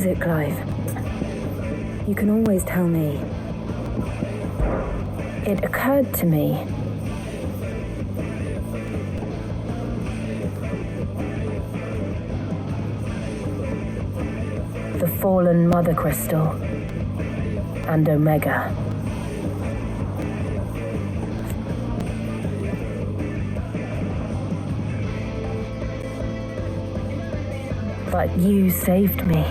is it, Clive? You can always tell me. It occurred to me. The fallen Mother Crystal and Omega. But you saved me.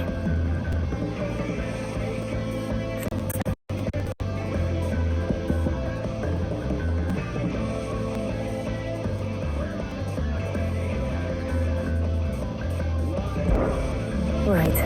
Right.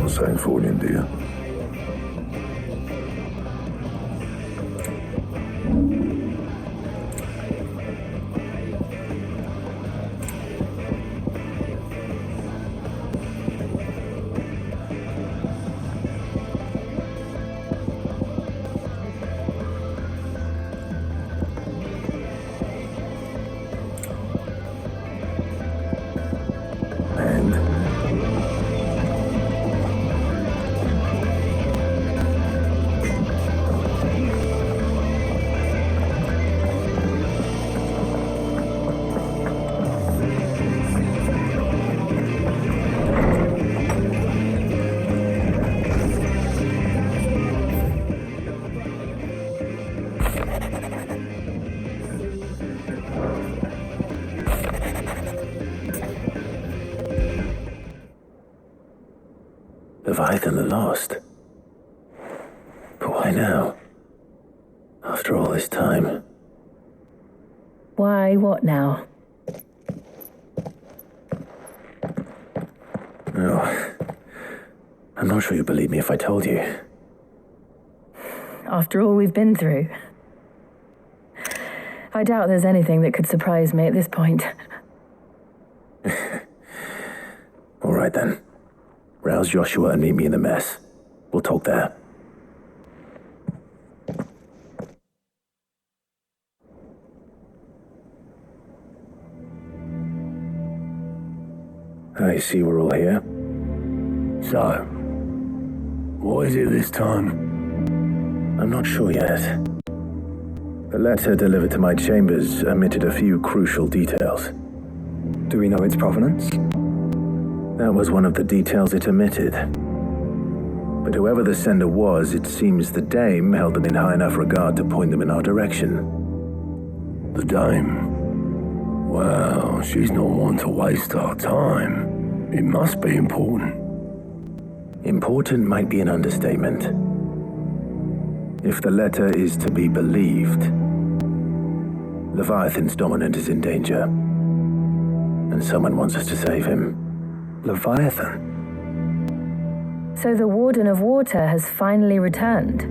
Saying for India. Leviathan the Lost. But why now? After all this time. Why, what now? Oh, I'm not sure you'd believe me if I told you. After all we've been through. I doubt there's anything that could surprise me at this point. All right then. Rouse Joshua and meet me in the mess. We'll talk there. I see we're all here. So, what is it this time? I'm not sure yet. The letter delivered to my chambers omitted a few crucial details. Do we know its provenance? That was one of the details it omitted. But whoever the sender was, it seems the dame held them in high enough regard to point them in our direction. The dame? Well, she's not one to waste our time. It must be important. Important might be an understatement. If the letter is to be believed, Leviathan's dominant is in danger. And someone wants us to save him. Leviathan? So the Warden of Water has finally returned.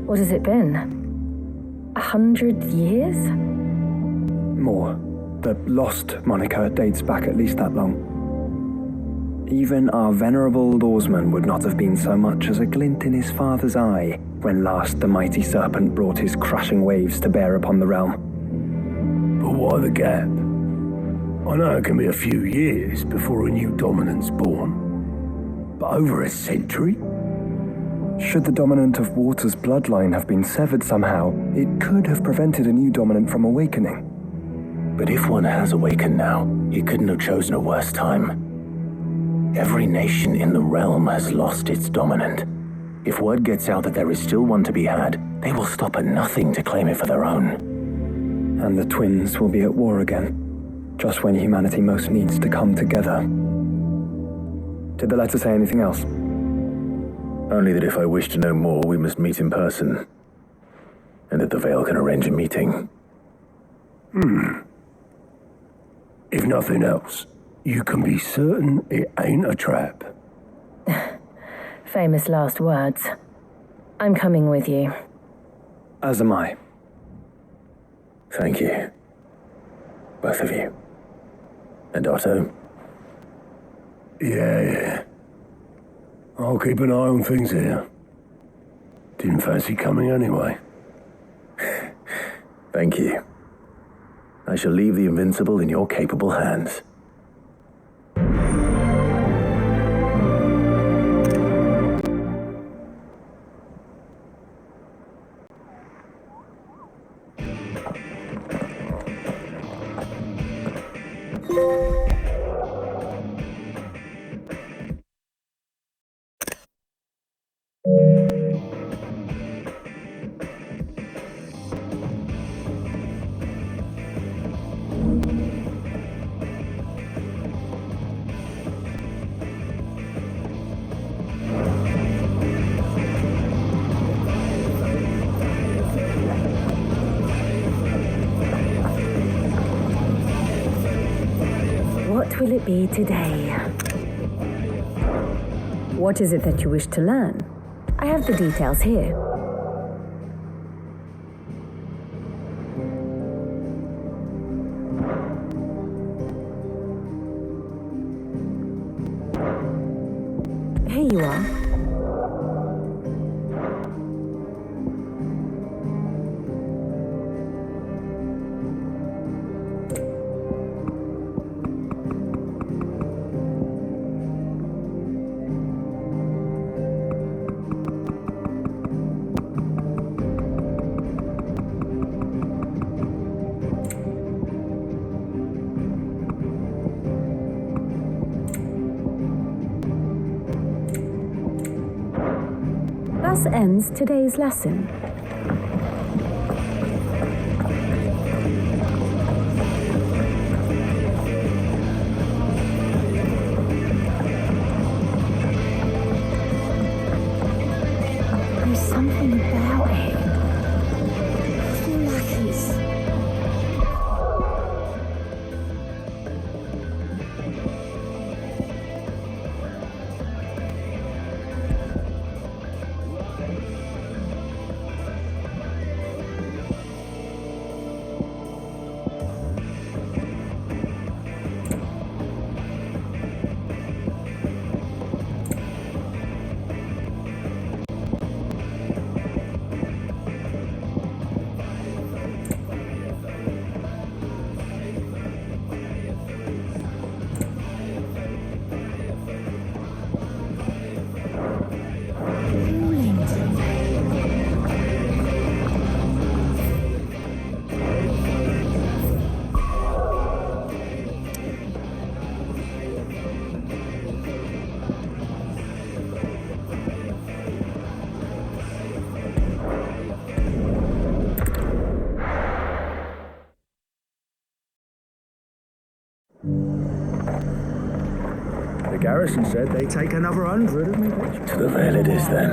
What has it been? 100 years? More. The Lost moniker dates back at least that long. Even our venerable lawsman would not have been so much as a glint in his father's eye when last the mighty serpent brought his crushing waves to bear upon the realm. But why the gap? I know it can be a few years before a new dominant's born. But over a century? Should the dominant of Water's bloodline have been severed somehow, it could have prevented a new dominant from awakening. But if one has awakened now, he couldn't have chosen a worse time. Every nation in the realm has lost its dominant. If word gets out that there is still one to be had, they will stop at nothing to claim it for their own. And the twins will be at war again, just when humanity most needs to come together. Did the letter say anything else? Only that if I wish to know more, we must meet in person. And that the Veil can arrange a meeting. If nothing else, you can be certain it ain't a trap. Famous last words. I'm coming with you. As am I. Thank you. Both of you. And Otto? Yeah. I'll keep an eye on things here. Didn't fancy coming anyway. Thank you. I shall leave the Invincible in your capable hands. What will it be today? What is it that you wish to learn? I have the details here. Here you are. Thus ends today's lesson. There's something about it. I feel like it's... The garrison said they'd take another 100 of me. To the Vale it is, then.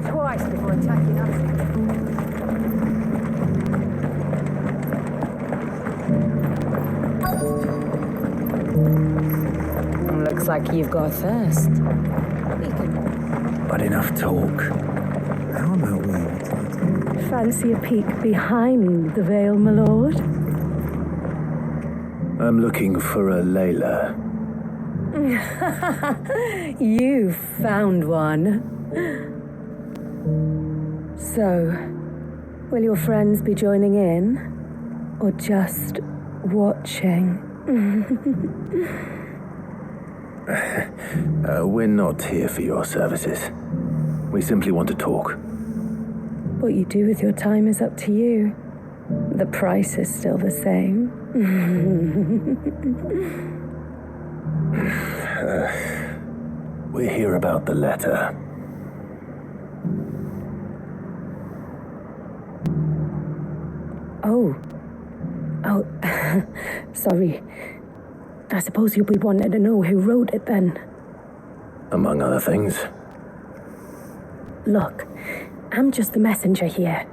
Twice before attacking us. Looks like you've got a thirst. But enough talk. How about we? Fancy a peek behind the veil, my lord? I'm looking for a Layla. You found one. So, will your friends be joining in? Or just watching? We're not here for your services. We simply want to talk. What you do with your time is up to you. The price is still the same. We're here about the letter. Oh, sorry. I suppose you'll be wanting to know who wrote it then. Among other things. Look, I'm just the messenger here.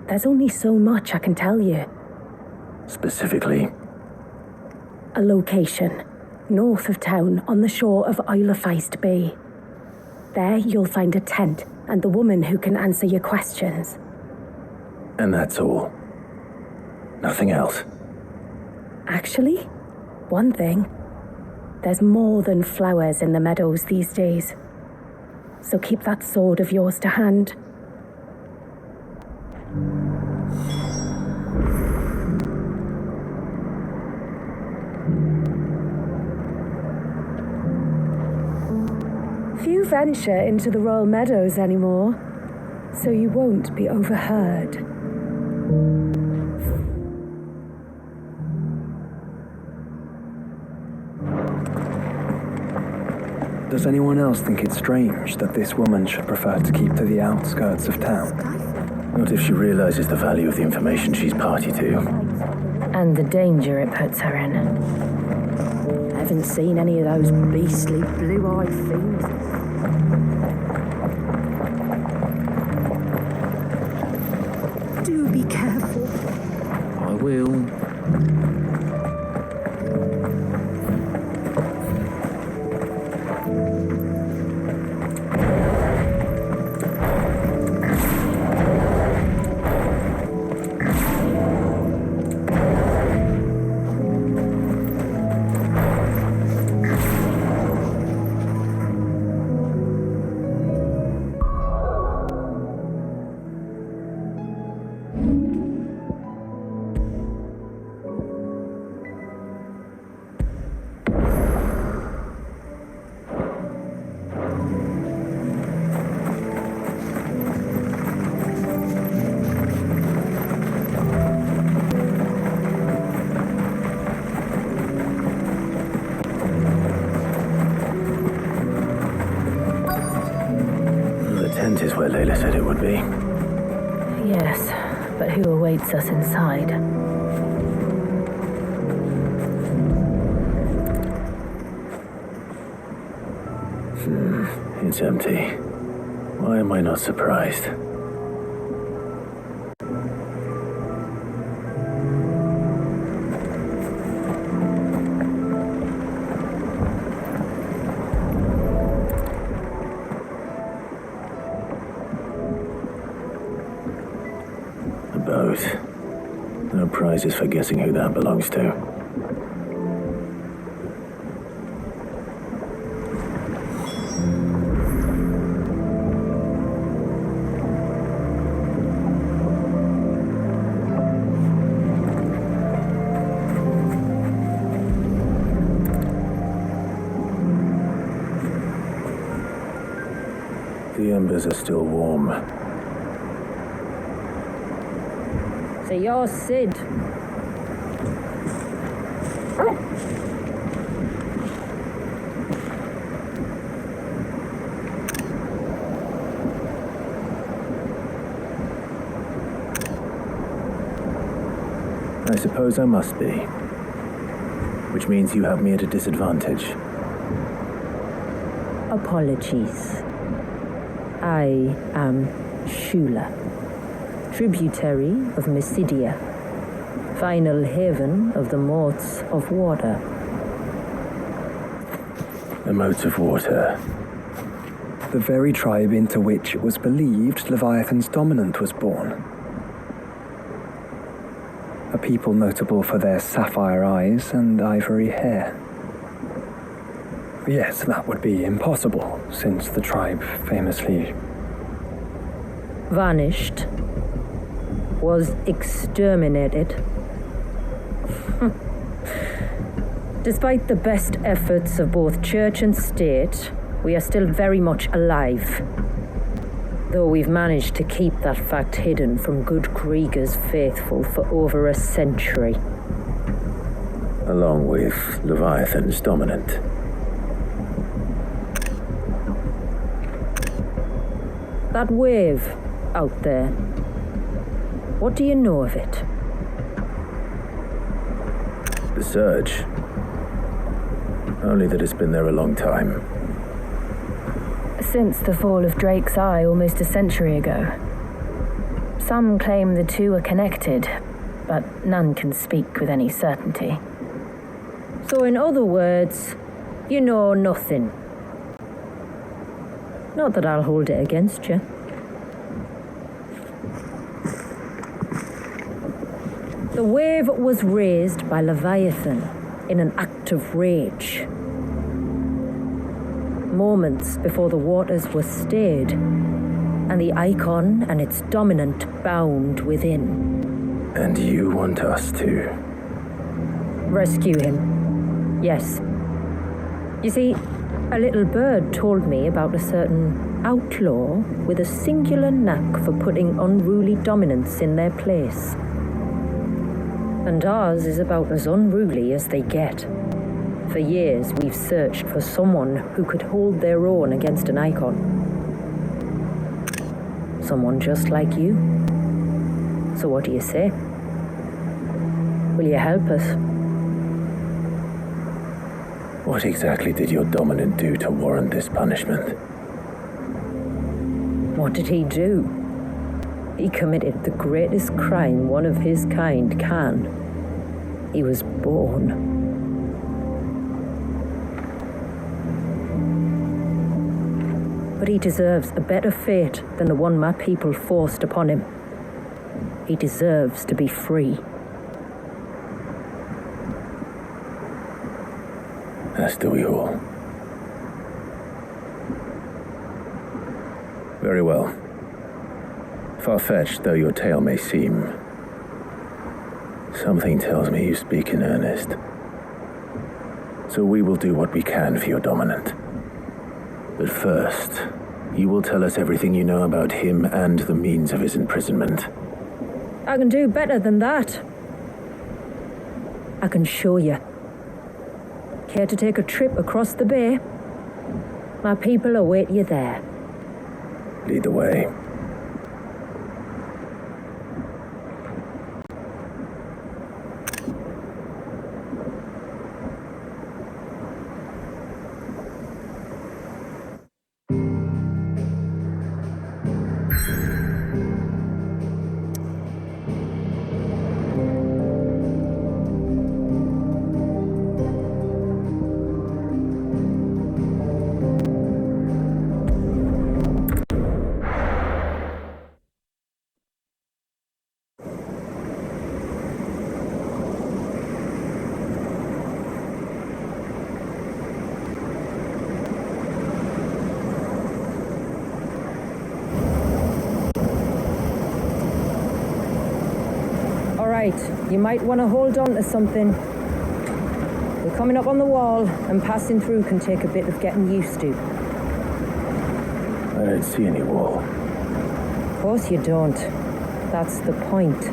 There's only so much I can tell you. Specifically, a location north of town on the shore of Isle of Feist Bay. There you'll find a tent and the woman who can answer your questions. And that's all? Nothing else? Actually, one thing. There's more than flowers in the meadows these days. So keep that sword of yours to hand. Few venture into the Royal Meadows anymore, so you won't be overheard. Does anyone else think it's strange that this woman should prefer to keep to the outskirts of town? Not if she realizes the value of the information she's party to. And the danger it puts her in. I haven't seen any of those beastly blue-eyed things. Do be careful. I will. Is where Layla said it would be. Yes, but who awaits us inside? It's empty. Why am I not surprised? No prizes for guessing who that belongs to. The embers are still warm. So you're Sid. I suppose I must be. Which means you have me at a disadvantage. Apologies. I am Shula, tributary of Mysidia, final haven of the Motes of Water. The Motes of Water. The very tribe into which it was believed Leviathan's dominant was born. A people notable for their sapphire eyes and ivory hair. Yes, that would be impossible, since the tribe famously vanished, was exterminated. Despite the best efforts of both church and state, we are still very much alive. Though we've managed to keep that fact hidden from good Kriegers faithful for over a century. Along with Leviathan's dominant. That wave out there, what do you know of it? The surge. Only that it's been there a long time. Since the fall of Drake's Eye almost a century ago. Some claim the two are connected, but none can speak with any certainty. So in other words, you know nothing. Not that I'll hold it against you. The wave was raised by Leviathan in an act of rage. Moments before the waters were stayed, and the icon and its dominant bound within. And you want us to? Rescue him. Yes. You see, a little bird told me about a certain outlaw with a singular knack for putting unruly dominants in their place. And ours is about as unruly as they get. For years, we've searched for someone who could hold their own against an icon. Someone just like you. So what do you say? Will you help us? What exactly did your dominant do to warrant this punishment? What did he do? He committed the greatest crime one of his kind can. He was born. But he deserves a better fate than the one my people forced upon him. He deserves to be free. As do we all. Very well. Far-fetched though your tale may seem, something tells me you speak in earnest. So we will do what we can for your dominant. But first, you will tell us everything you know about him and the means of his imprisonment. I can do better than that. I can show you. Care to take a trip across the bay? My people await you there. Lead the way. You might want to hold on to something. We're coming up on the wall, and passing through can take a bit of getting used to. I don't see any wall. Of course you don't. That's the point.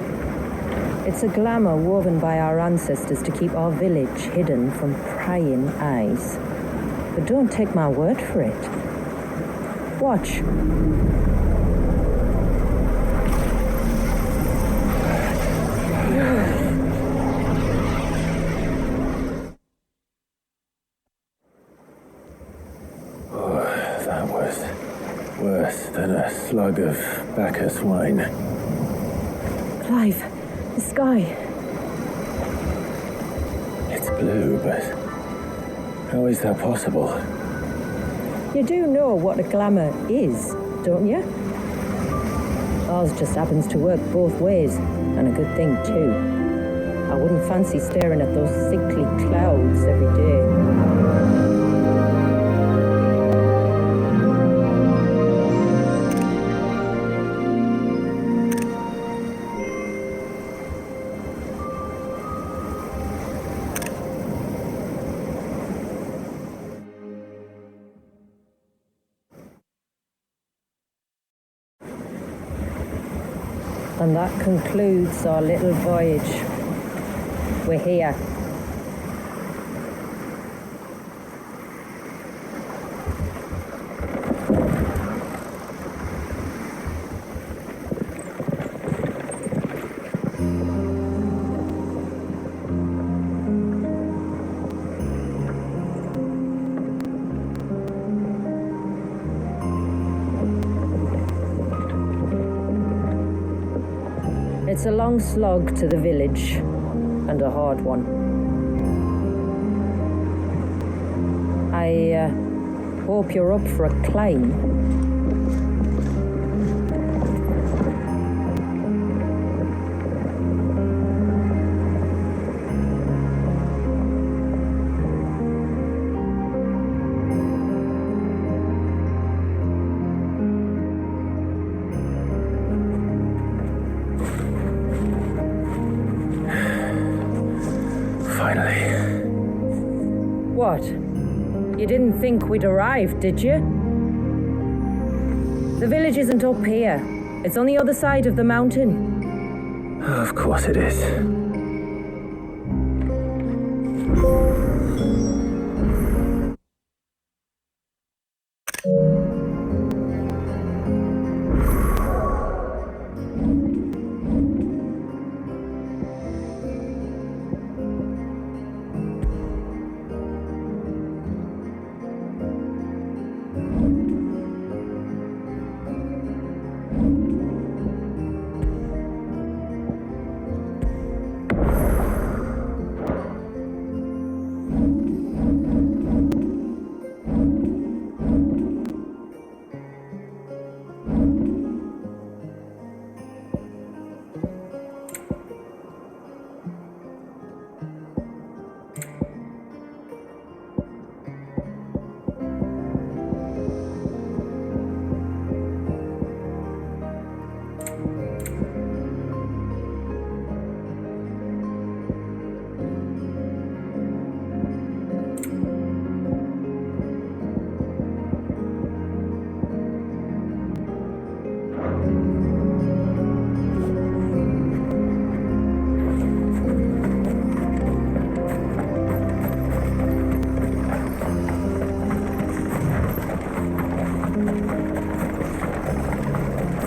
It's a glamour woven by our ancestors to keep our village hidden from prying eyes. But don't take my word for it. Watch. Worse than a slug of Bacchus wine. Clive, the sky. It's blue, but how is that possible? You do know what a glamour is, don't you? Ours just happens to work both ways, and a good thing too. I wouldn't fancy staring at those sickly clouds every day. And that concludes our little voyage. We're here. It's a long slog to the village, and a hard one. I hope you're up for a climb. Finally. What? You didn't think we'd arrived, did you? The village isn't up here. It's on the other side of the mountain. Of course it is.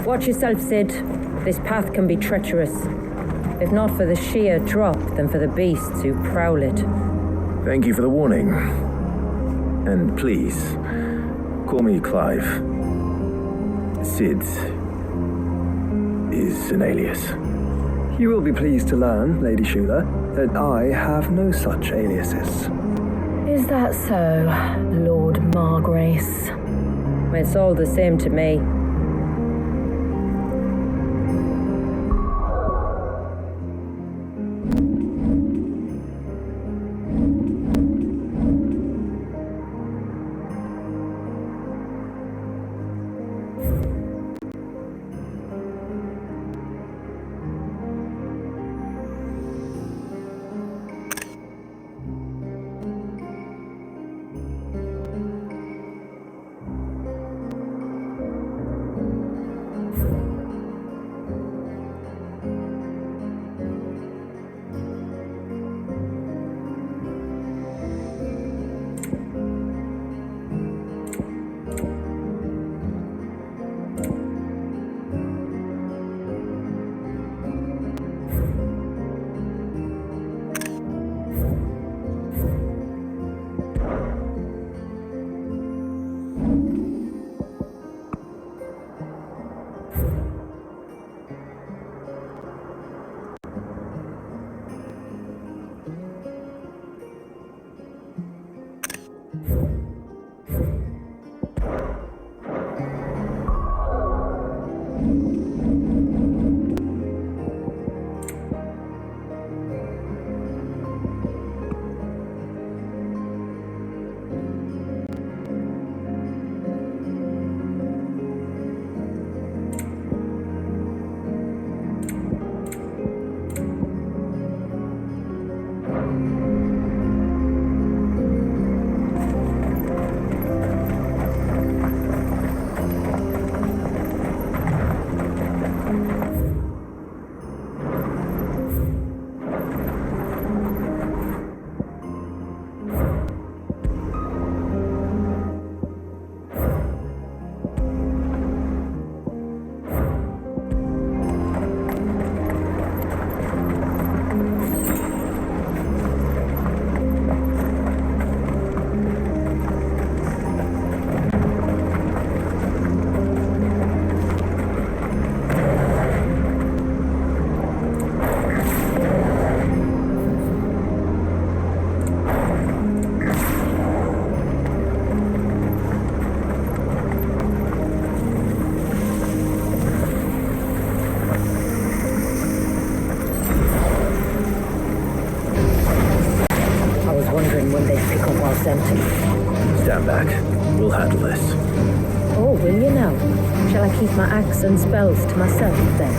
Watch yourself, Sid. This path can be treacherous. If not for the sheer drop, then for the beasts who prowl it. Thank you for the warning. And please, call me Clive. Sid is an alias. You will be pleased to learn, Lady Schuler, that I have no such aliases. Is that so, Lord Margrace? It's all the same to me. difficulty. Stand back. We'll handle this. Oh, will you now? Shall I keep my axe and spells to myself then?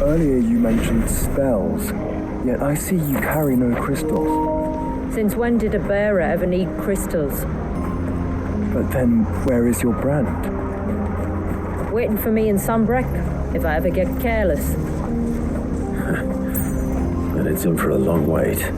Earlier you mentioned spells, yet I see you carry no crystals. Since when did a bearer ever need crystals? But then, where is your brand? Waiting for me in Sunbreck, if I ever get careless. And it's in for a long wait.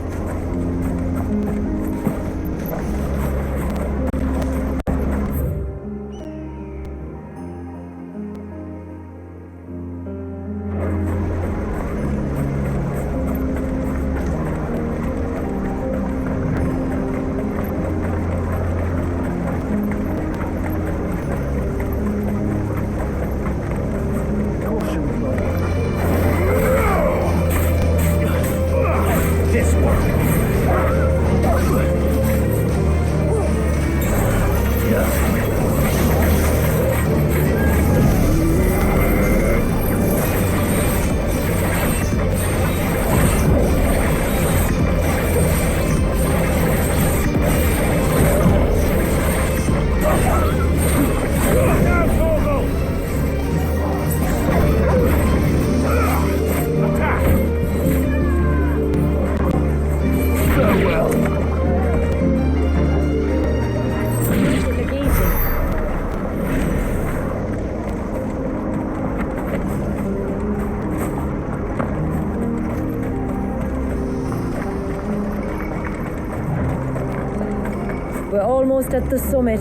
We're almost at the summit.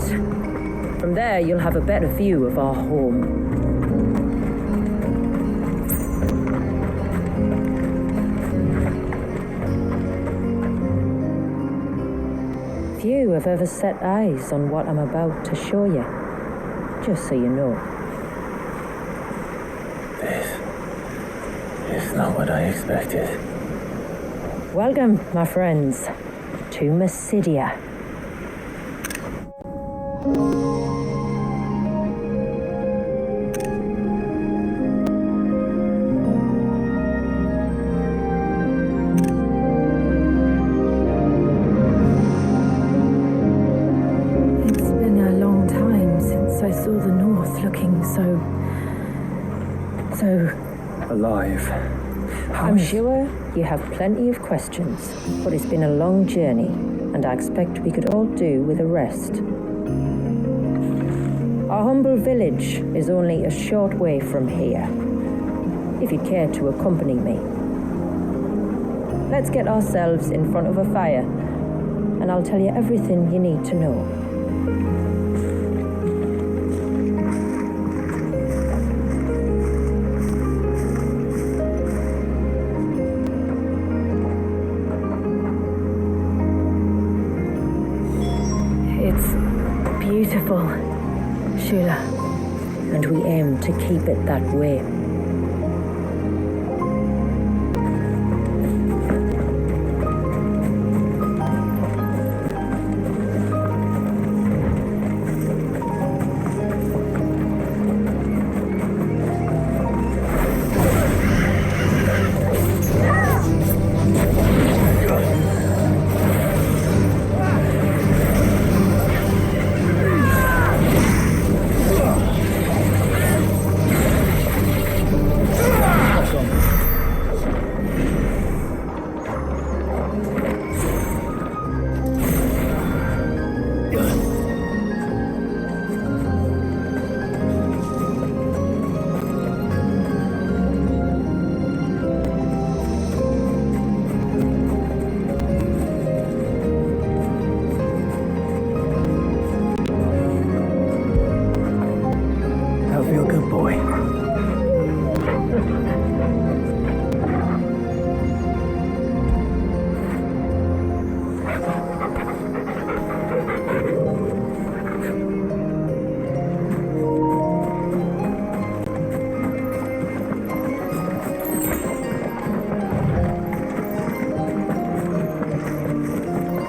From there, you'll have a better view of our home. Few have ever set eyes on what I'm about to show you, just so you know. This is not what I expected. Welcome, my friends, to Mysidia. It's been a long time since I saw the North looking so Alive. I'm sure you have plenty of questions, but it's been a long journey, and I expect we could all do with a rest. Our humble village is only a short way from here, if you'd care to accompany me. Let's get ourselves in front of a fire, and I'll tell you everything you need to know. It's beautiful, Shula. And we aim to keep it that way.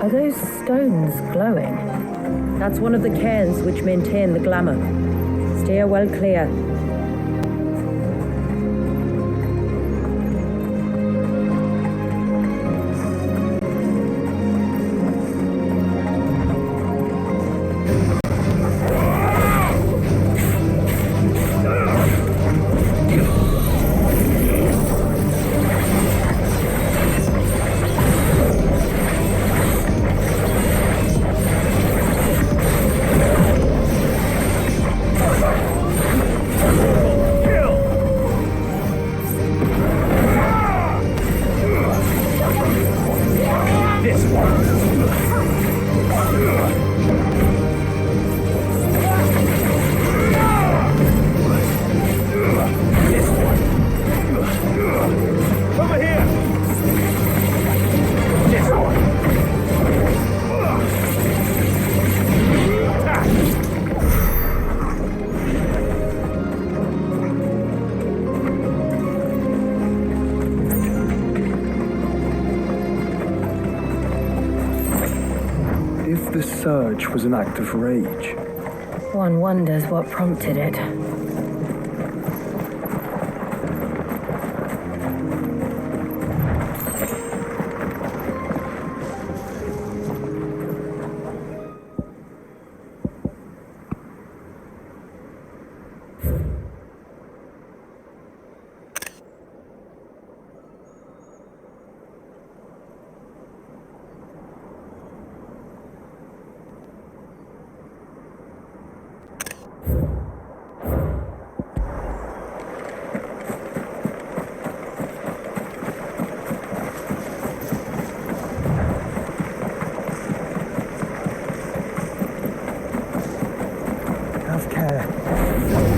Are those stones glowing? That's one of the cairns which maintain the glamour. Steer well clear. If the surge was an act of rage, One wonders what prompted it. have care.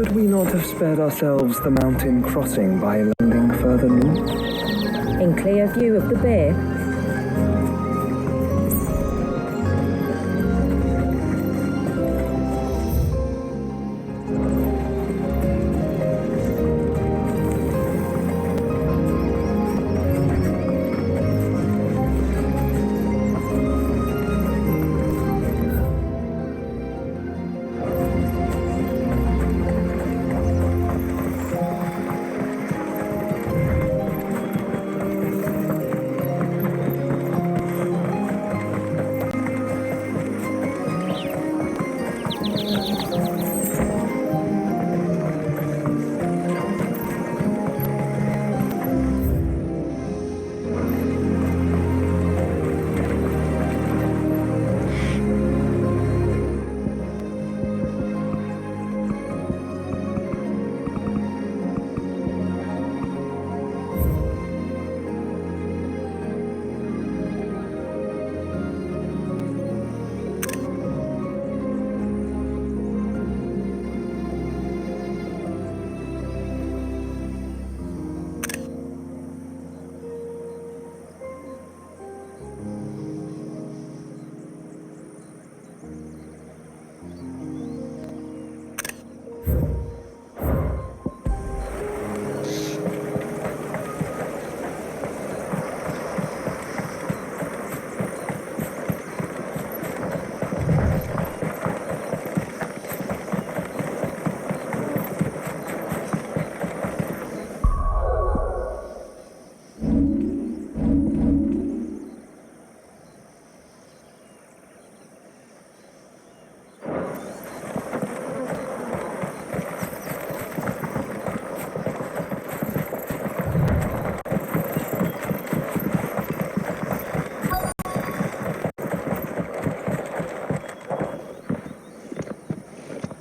Could we not have spared ourselves the mountain crossing by landing further north? In clear view of the bay,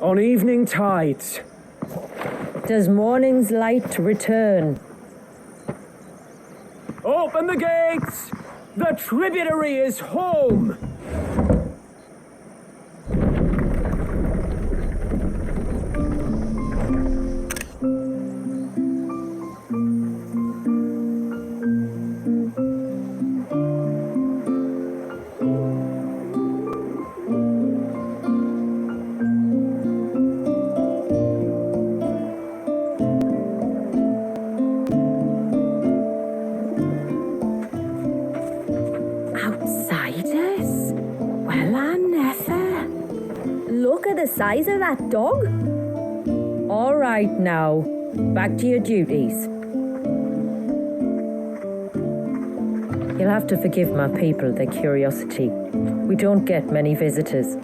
On evening tides. Does morning's light return? Open the gates! The tributary is home! Outsiders? Well, I never. Look at the size of that dog. All right now, back to your duties. You'll have to forgive my people their curiosity. We don't get many visitors.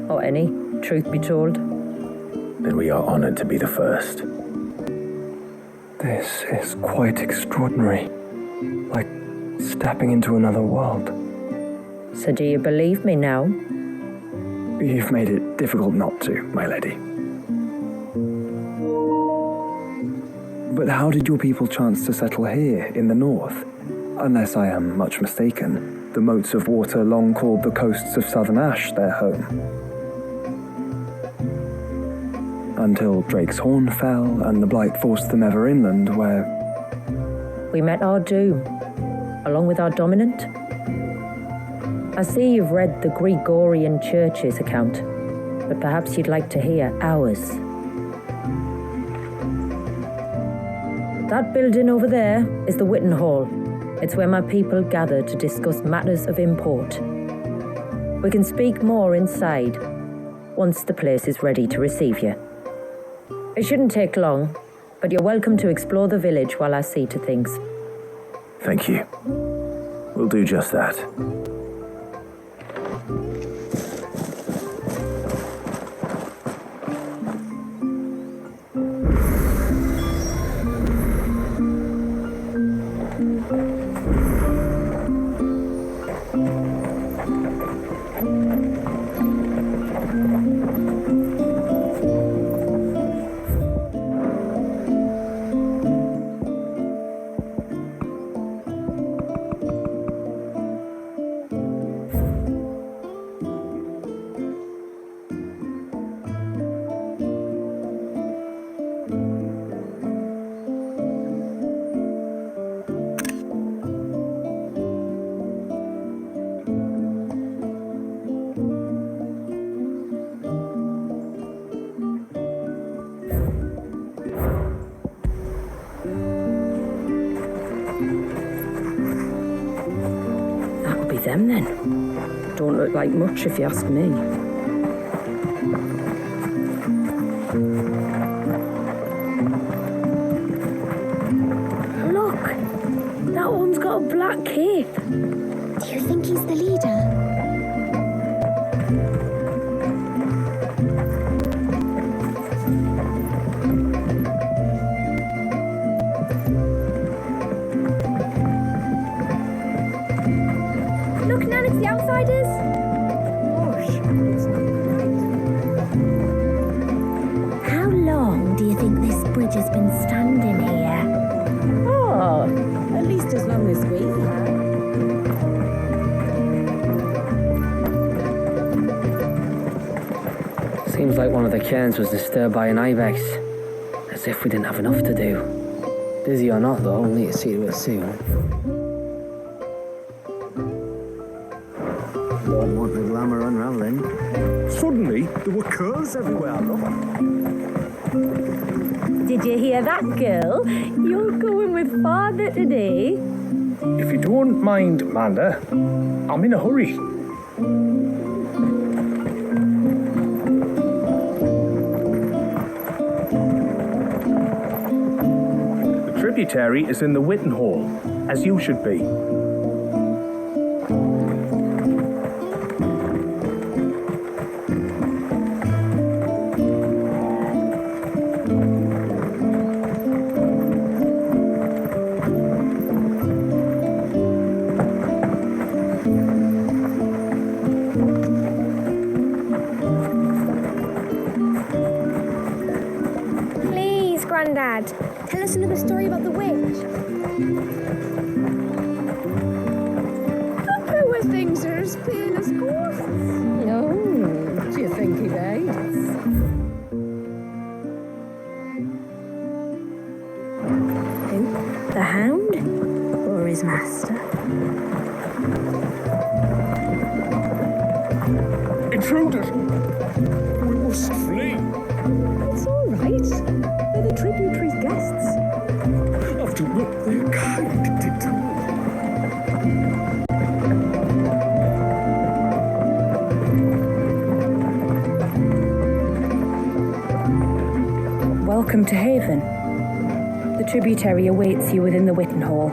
Or any, truth be told. And we are honored to be the first. This is quite extraordinary. Like stepping into another world. So do you believe me now? You've made it difficult not to, my lady. But how did your people chance to settle here in the north? Unless I am much mistaken, the moats of water long called the coasts of southern Ash their home. Until Drake's Horn fell and the blight forced them ever inland, where... We met our doom, along with our dominant. I see you've read the Gregorian Church's account, but perhaps you'd like to hear ours. That building over there is the Witten Hall. It's where my people gather to discuss matters of import. We can speak more inside, once the place is ready to receive you. It shouldn't take long, but you're welcome to explore the village while I see to things. Thank you. We'll do just that. Them then. Don't look like much if you ask me. Look! That one's got a black cape. Do you think he's the leader? Look, Nan, it's the outsiders. Gosh, it's not right. How long do you think this bridge has been standing here? Oh, at least as long as we have. Seems like one of the cairns was disturbed by an ibex. As if we didn't have enough to do. Busy or not, though, we'll need to see to it soon. Don't want the glamour unraveling. Suddenly, there were curls Flowers everywhere, look. Did you hear that, girl? You're going with father today. If you don't mind, Amanda, I'm in a hurry. The tributary is in the Witten Hall, as you should be. Grandad, tell us another story about the witch. Look where things are as plain as ghosts. Oh, do you think he bites? Who? The hound? Or his master? Intruders! We must flee! It's all right. They're the tributary's guests. After what their kind did to me. Welcome to Haven. The tributary awaits you within the Witten Hall.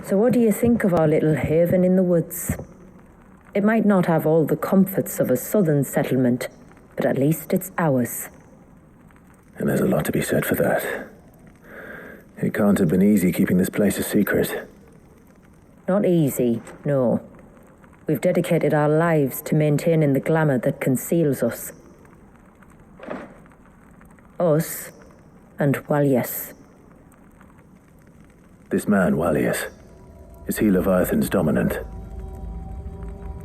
So what do you think of our little haven in the woods? It might not have all the comforts of a southern settlement, but at least it's ours. And there's a lot to be said for that. It can't have been easy keeping this place a secret. Not easy, no. We've dedicated our lives to maintaining the glamour that conceals us. Us and Walias. This man, Walias, is he Leviathan's dominant?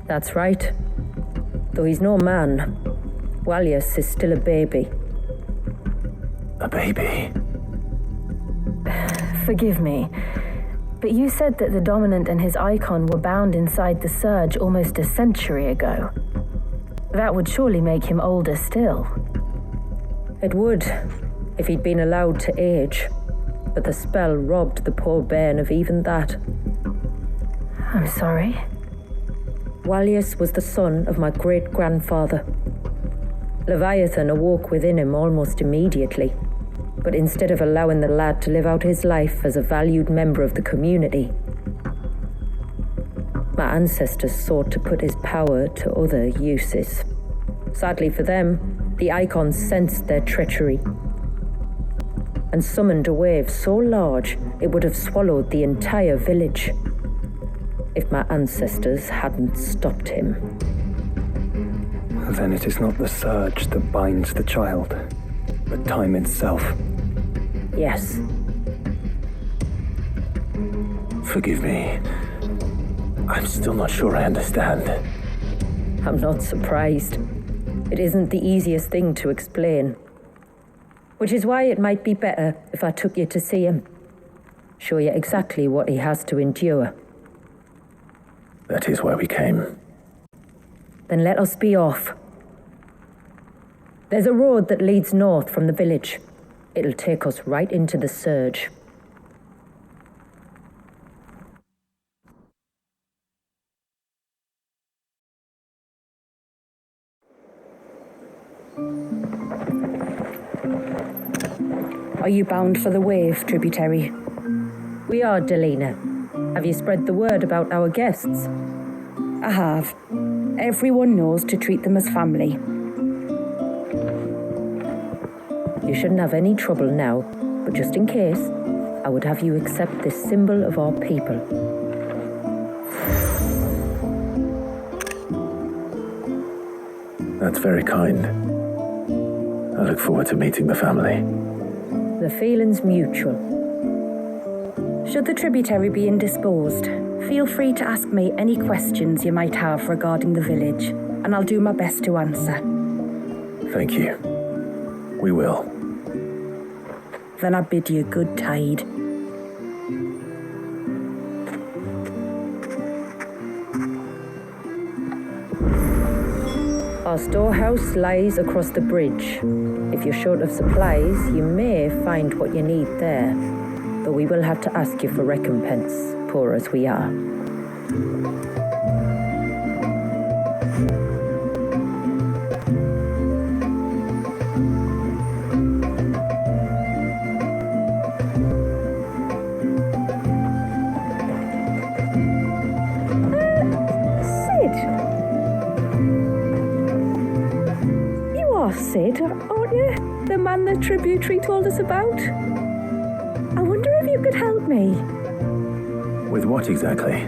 That's right. Though he's no man, Walias is still a baby. A baby? Forgive me, but you said that the Dominant and his icon were bound inside the Surge almost a century ago. That would surely make him older still. It would, if he'd been allowed to age. But the spell robbed the poor bairn of even that. I'm sorry. Walias was the son of my great-grandfather. Leviathan awoke within him almost immediately, but instead of allowing the lad to live out his life as a valued member of the community, my ancestors sought to put his power to other uses. Sadly for them, the icons sensed their treachery and summoned a wave so large it would have swallowed the entire village if my ancestors hadn't stopped him. Then it is not the surge that binds the child, but time itself. Yes. Forgive me. I'm still not sure I understand. I'm not surprised. It isn't the easiest thing to explain. Which is why it might be better if I took you to see him. Show you exactly what he has to endure. That is why we came. Then let us be off. There's a road that leads north from the village. It'll take us right into the Surge. Are you bound for the wave, tributary? We are, Delina. Have you spread the word about our guests? I have. Everyone knows to treat them as family. You shouldn't have any trouble now, but just in case, I would have you accept this symbol of our people. That's very kind. I look forward to meeting the family. The feeling's mutual. Should the tributary be indisposed, Feel free to ask me any questions you might have regarding the village, and I'll do my best to answer. Thank you. We will. Then I bid you good tide. Our storehouse lies across the bridge. If you're short of supplies, you may find what you need there. But we will have to ask you for recompense, poor as we are. Sid, aren't you? The man the tributary told us about? I wonder if you could help me. With what exactly?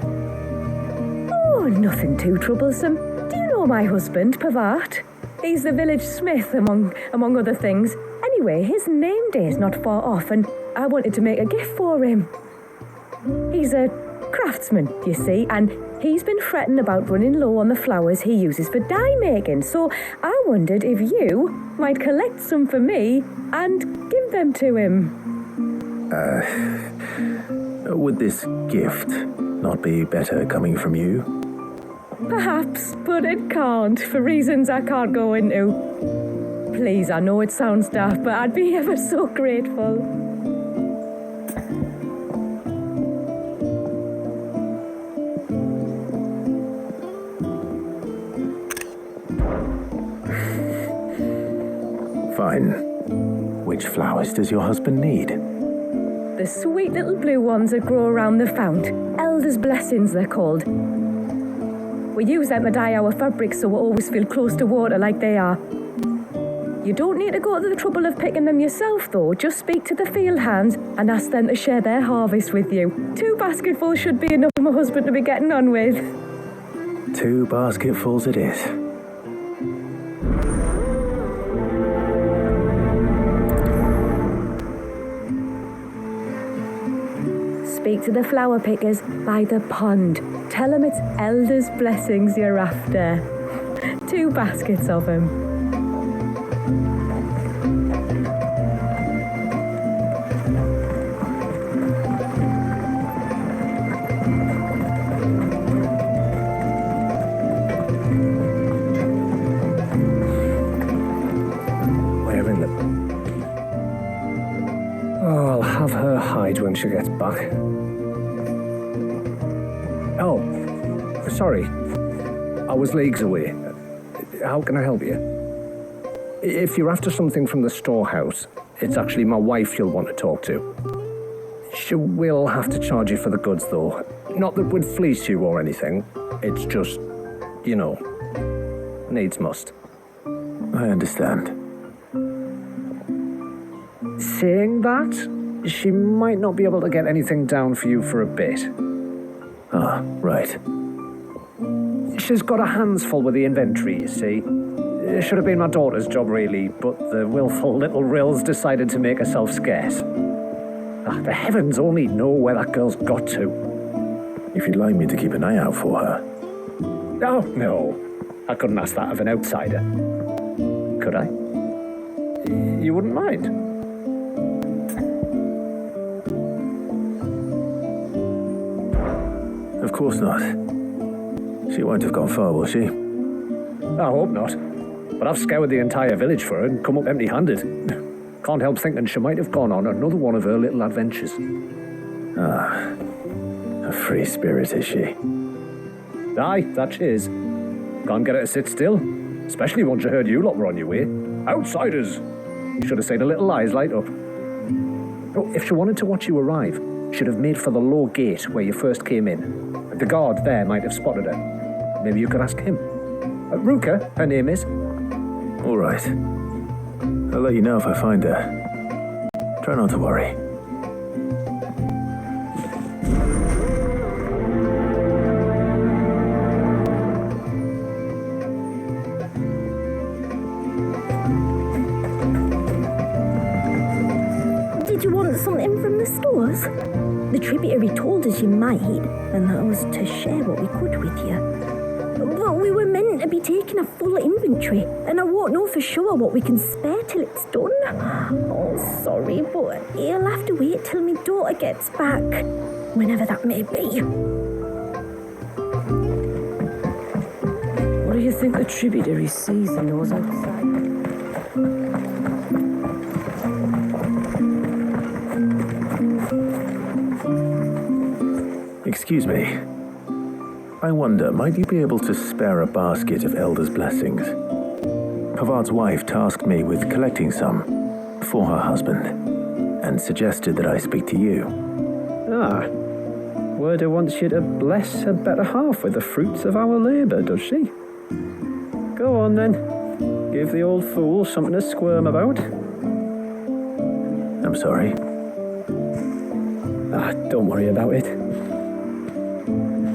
Oh, nothing too troublesome. Do you know my husband, Pavat? He's the village smith, among other things. Anyway, his name day's not far off, and I wanted to make a gift for him. He's a craftsman, you see, and he's been fretting about running low on the flowers he uses for dye making, so I wondered if you might collect some for me and give them to him. Would this gift not be better coming from you? Perhaps, but it can't, for reasons I can't go into. Please, I know it sounds daft, but I'd be ever so grateful. Fine. Which flowers does your husband need? The sweet little blue ones that grow around the fount. Elders' blessings, they're called. We use them to dye our fabrics so we always feel close to water like they are. You don't need to go to the trouble of picking them yourself, though. Just speak to the field hands and ask them to share their harvest with you. 2 basketfuls should be enough for my husband to be getting on with. 2 basketfuls it is. Speak to the flower pickers by the pond. Tell them it's elders' blessings you're after. 2 baskets of them. Where in the... Oh, I'll have her hide when she gets back. Oh, sorry. I was leagues away. How can I help you? If you're after something from the storehouse, it's actually my wife you'll want to talk to. She will have to charge you for the goods, though. Not that we'd fleece you or anything. It's just, you know, needs must. I understand. Saying that, she might not be able to get anything down for you for a bit. Ah, right. She's got her hands full with the inventory, you see. It should have been my daughter's job, really, but the willful little Rills decided to make herself scarce. The heavens only know where that girl's got to. If you'd like me to keep an eye out for her. Oh, no. I couldn't ask that of an outsider. Could I? You wouldn't mind? Of course not. She won't have gone far, will she? I hope not. But I've scoured the entire village for her and come up empty-handed. Can't help thinking she might have gone on another one of her little adventures. Ah, a free spirit, is she? Aye, that she is. Can't get her to sit still, especially once she heard you lot were on your way. Outsiders! You should have seen her little eyes light up. Oh, if she wanted to watch you arrive, she'd have made for the low gate where you first came in. The guard there might have spotted her. Maybe you could ask him. Ruka, her name is. All right. I'll let you know if I find her. Try not to worry. Did you want something from the stores? The tributary told us you might, and that was to share what we could with you. But we were meant to be taking a full inventory, and I won't know for sure what we can spare till it's done. Oh, sorry, but you'll have to wait till my daughter gets back, whenever that may be. What do you think the tributary sees and knows outside? Excuse me. I wonder, might you be able to spare a basket of Elder's blessings? Pavard's wife tasked me with collecting some for her husband and suggested that I speak to you. Ah, Werder wants you to bless her better half with the fruits of our labour, does she? Go on then. Give the old fool something to squirm about. I'm sorry. Ah, don't worry about it.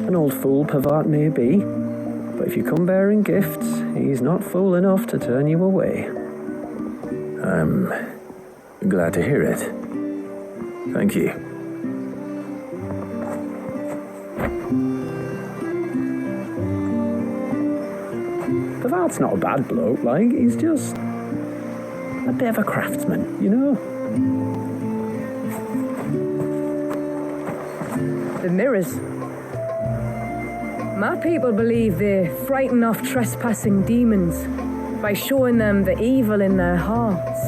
An old fool Pavard may be, but if you come bearing gifts, he's not fool enough to turn you away. I'm glad to hear it. Thank you. Pavard's not a bad bloke, like, he's just a bit of a craftsman, you know? The mirrors. My people believe they frighten off trespassing demons by showing them the evil in their hearts.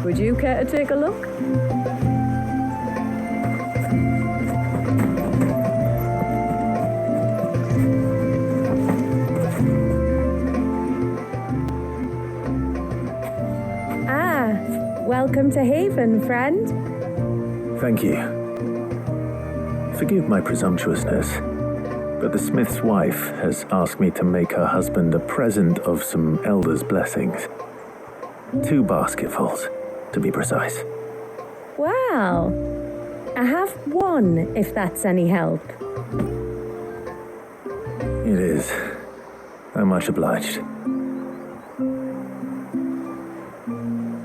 Would you care to take a look? Welcome to Haven, friend. Thank you. Forgive my presumptuousness, but the smith's wife has asked me to make her husband a present of some Elder's blessings. 2 basketfuls, to be precise. Well, I have one, if that's any help. It is. I'm much obliged.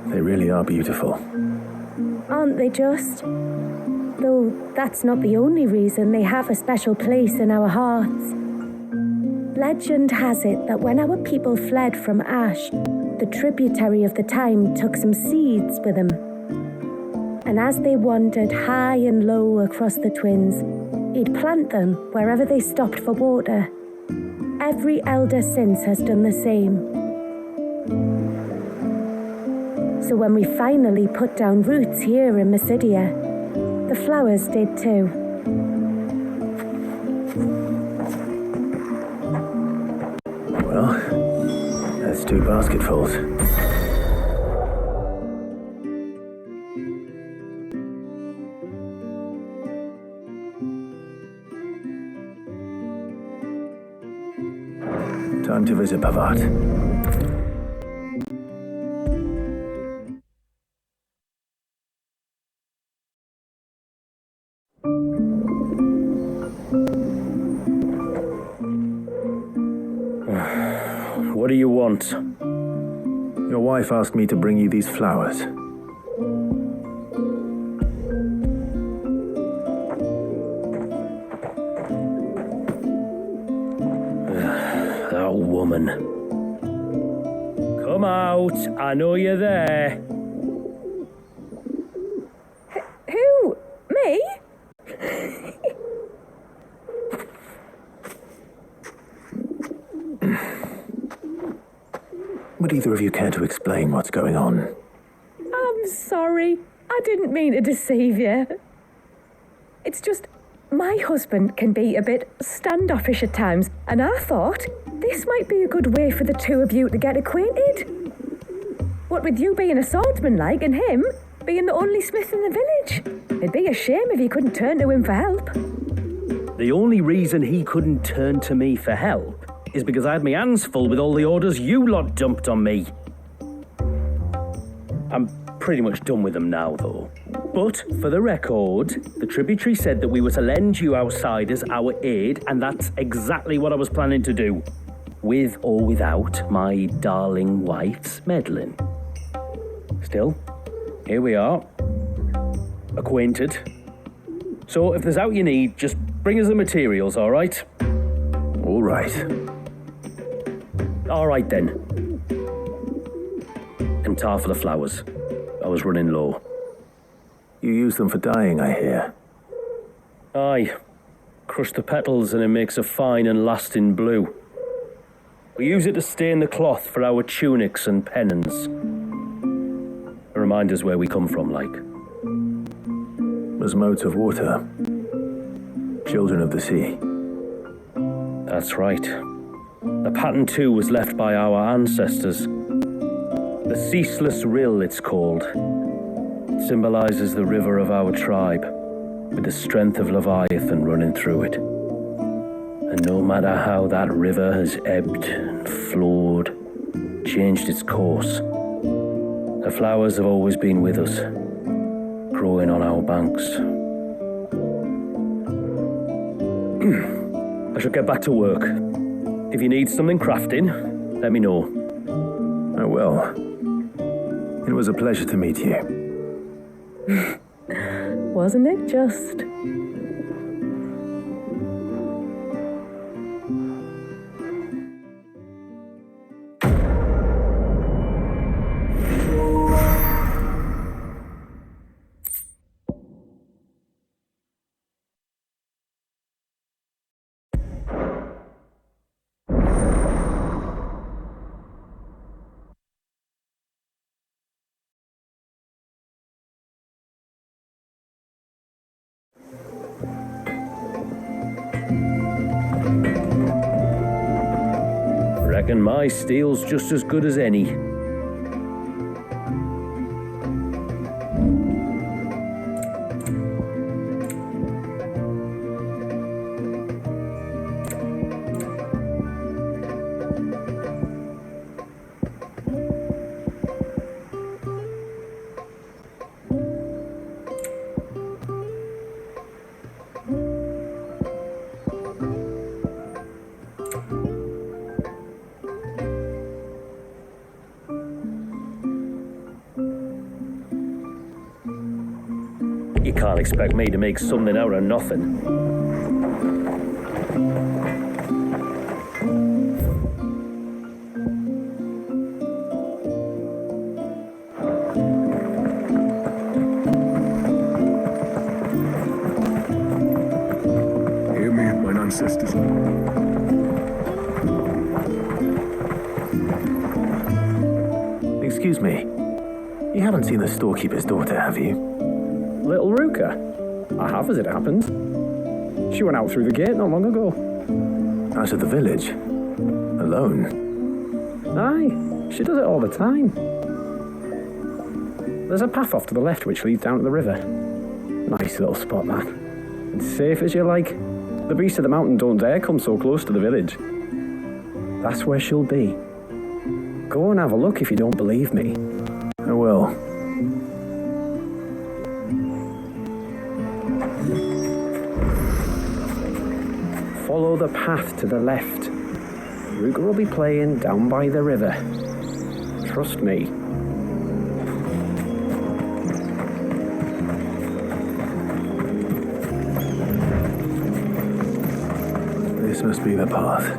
They really are beautiful. Aren't they just? Though that's not the only reason they have a special place in our hearts. Legend has it that when our people fled from Ash, the tributary of the time took some seeds with them. And as they wandered high and low across the Twins, he'd plant them wherever they stopped for water. Every elder since has done the same. So when we finally put down roots here in Mysidia, the flowers did too. Well, that's 2 basketfuls. Time to visit Pavard. What do you want? Your wife asked me to bring you these flowers. That woman. Come out, I know you're there. Who? Me? Would either of you care to explain what's going on? I'm sorry. I didn't mean to deceive you. It's just, my husband can be a bit standoffish at times, and I thought this might be a good way for the 2 of you to get acquainted. What with you being a swordsman like, and him being the only smith in the village. It'd be a shame if you couldn't turn to him for help. The only reason he couldn't turn to me for help is because I had my hands full with all the orders you lot dumped on me. I'm pretty much done with them now, though. But, for the record, the tributary said that we were to lend you outsiders our aid, and that's exactly what I was planning to do. With or without my darling wife's meddling. Still, here we are. Acquainted, So if there's out you need, just bring us the materials, all right? All right. All right then. And tar for the flowers. I was running low. You use them for dyeing, I hear. Aye. Crush the petals and it makes a fine and lasting blue. We use it to stain the cloth for our tunics and pennons. A reminder where we come from, like. As modes of water. Children of the sea. That's right. The pattern too was left by our ancestors. The ceaseless rill, it's called. It symbolizes the river of our tribe, with the strength of Leviathan running through it. And no matter how that river has ebbed and flowed, changed its course, the flowers have always been with us, growing on our banks. I should get back to work. If you need something crafting, let me know. I will. It was a pleasure to meet you. Wasn't it just? Reckon my steel's just as good as any. You can't expect me to make something out of nothing. Hear me, mine ancestors. Excuse me. You haven't seen the storekeeper's daughter, have you? Little Ruka? I have, as it happens. She went out through the gate not long ago. Out of the village? Alone? Aye, she does it all the time. There's a path off to the left which leads down to the river. Nice little spot, that. It's safe as you like. The beasts of the mountain don't dare come so close to the village. That's where she'll be. Go and have a look if you don't believe me. I will. Follow the path to the left. Ruka will be playing down by the river. Trust me. This must be the path.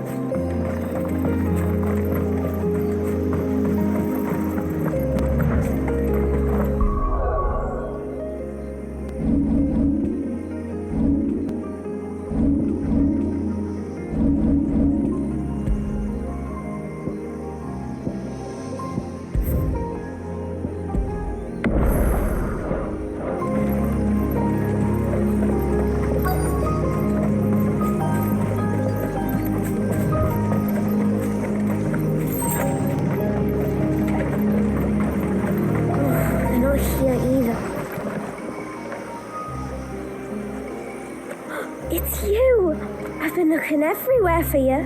It's you! I've been looking everywhere for you.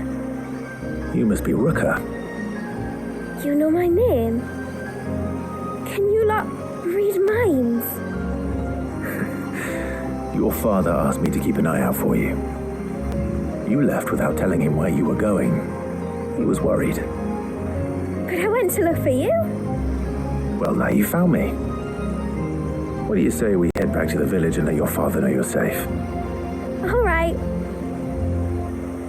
You must be Ruka. You know my name? Can you lot read minds? Your father asked me to keep an eye out for you. You left without telling him where you were going. He was worried. But I went to look for you. Well, now you found me. What do you say we head back to the village and let your father know you're safe? All right.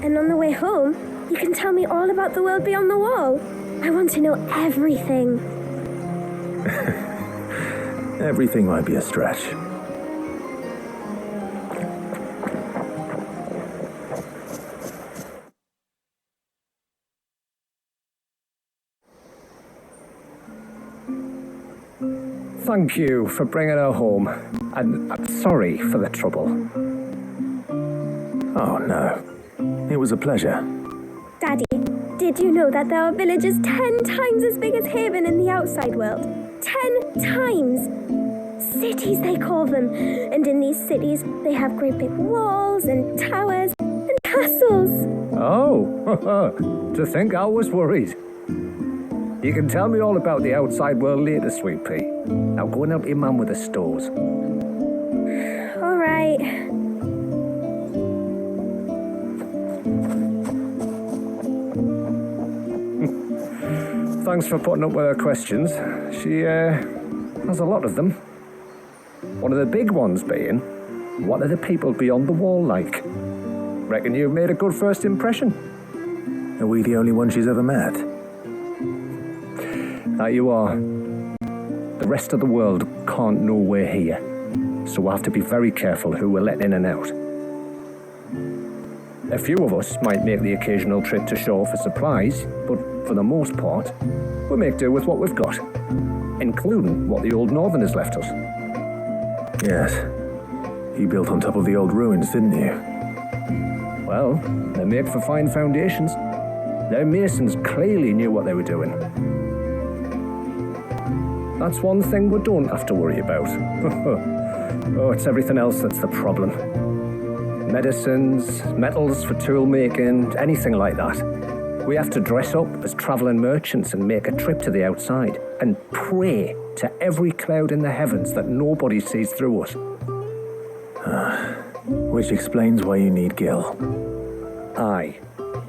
And on the way home, you can tell me all about the world beyond the wall. I want to know everything. Everything might be a stretch. Thank you for bringing her home. And I'm sorry for the trouble. Oh, no. It was a pleasure. Daddy, did you know that there are villages 10 times as big as Haven in the outside world? 10 times! Cities, they call them. And in these cities, they have great big walls and towers and castles. Oh, to think I was worried. You can tell me all about the outside world later, Sweet Pea. Now go and help your mum with the stores. All right. Thanks for putting up with her questions. She has a lot of them. One of the big ones being, what are the people beyond the wall like? Reckon you've made a good first impression. Are we the only one she's ever met? That you are. The rest of the world can't know we're here, so we'll have to be very careful who we're letting in and out. A few of us might make the occasional trip to shore for supplies, but for the most part, we make do with what we've got, including what the old Northerners left us. Yes. You built on top of the old ruins, didn't you? Well, they make for fine foundations. Their masons clearly knew what they were doing. That's one thing we don't have to worry about. Oh, it's everything else that's the problem. Medicines, metals for tool making, anything like that. We have to dress up as travelling merchants and make a trip to the outside and pray to every cloud in the heavens that nobody sees through us. Which explains why you need Gil. Aye.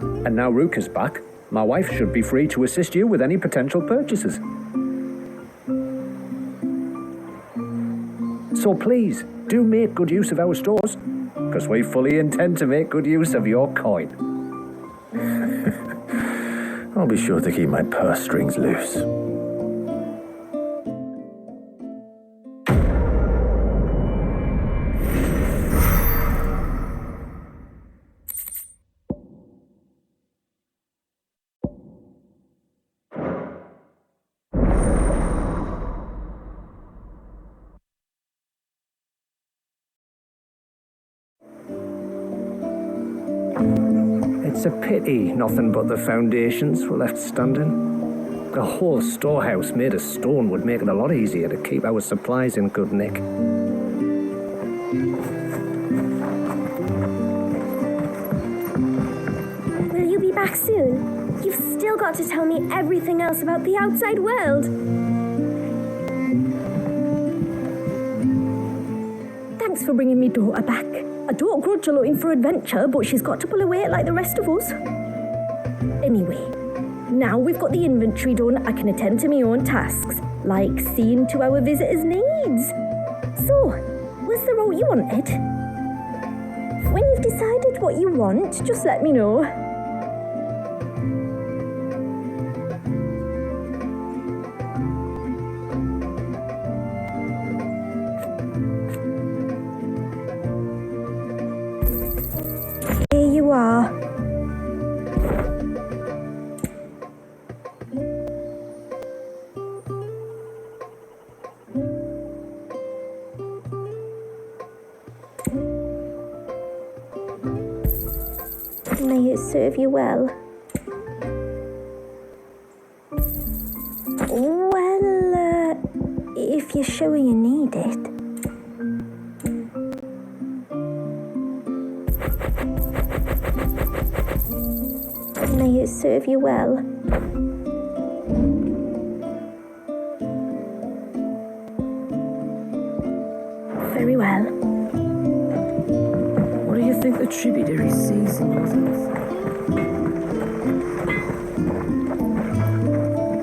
And now Rook is back, my wife should be free to assist you with any potential purchases. So please, do make good use of our stores, because we fully intend to make good use of your coin. I'll be sure to keep my purse strings loose. It's a pity nothing but the foundations were left standing. The whole storehouse made of stone would make it a lot easier to keep our supplies in good nick. Will you be back soon? You've still got to tell me everything else about the outside world. Thanks for bringing me daughter back. I don't grudge her looking for adventure, but she's got to pull her weight like the rest of us. Anyway, now we've got the inventory done, I can attend to my own tasks, like seeing to our visitors' needs. So, what's the route you wanted? When you've decided what you want, just let me know. Here you are. May it serve you well. Well, if you're sure you need it. May it serve you well. Very well. What do you think the tributary sees in us?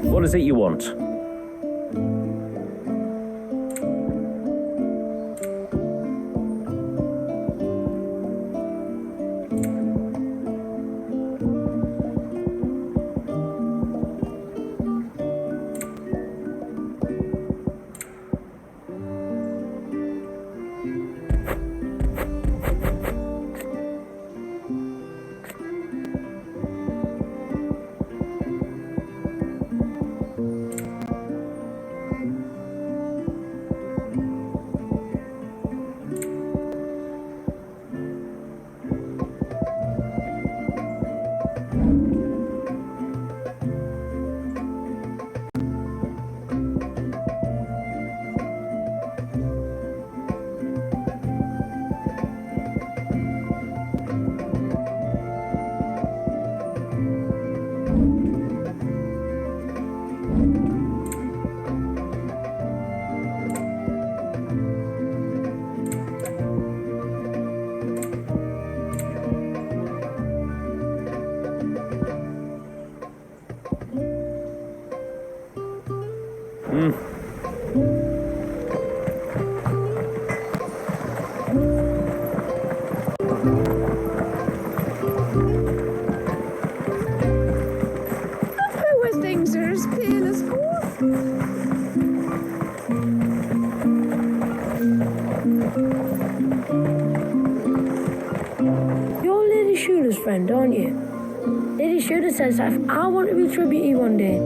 What is it you want? Poor things are as pale as gold. You're Lady Shula's friend, aren't you? Lady Shula says that if I want to be tributary one day,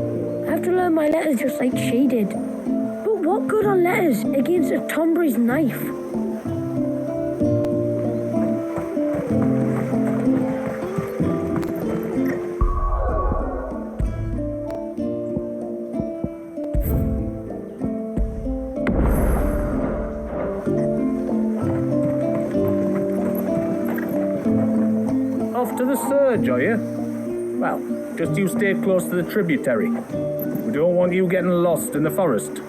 I have to learn my letters just like she did. But what good are letters against a Tonbury's knife? Off to the surge, are you? Well, just you stay close to the tributary. We don't want you getting lost in the forest.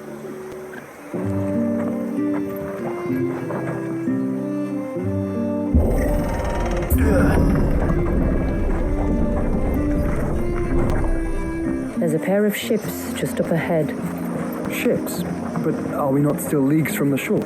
There's a pair of ships just up ahead. Ships? But are we not still leagues from the shore?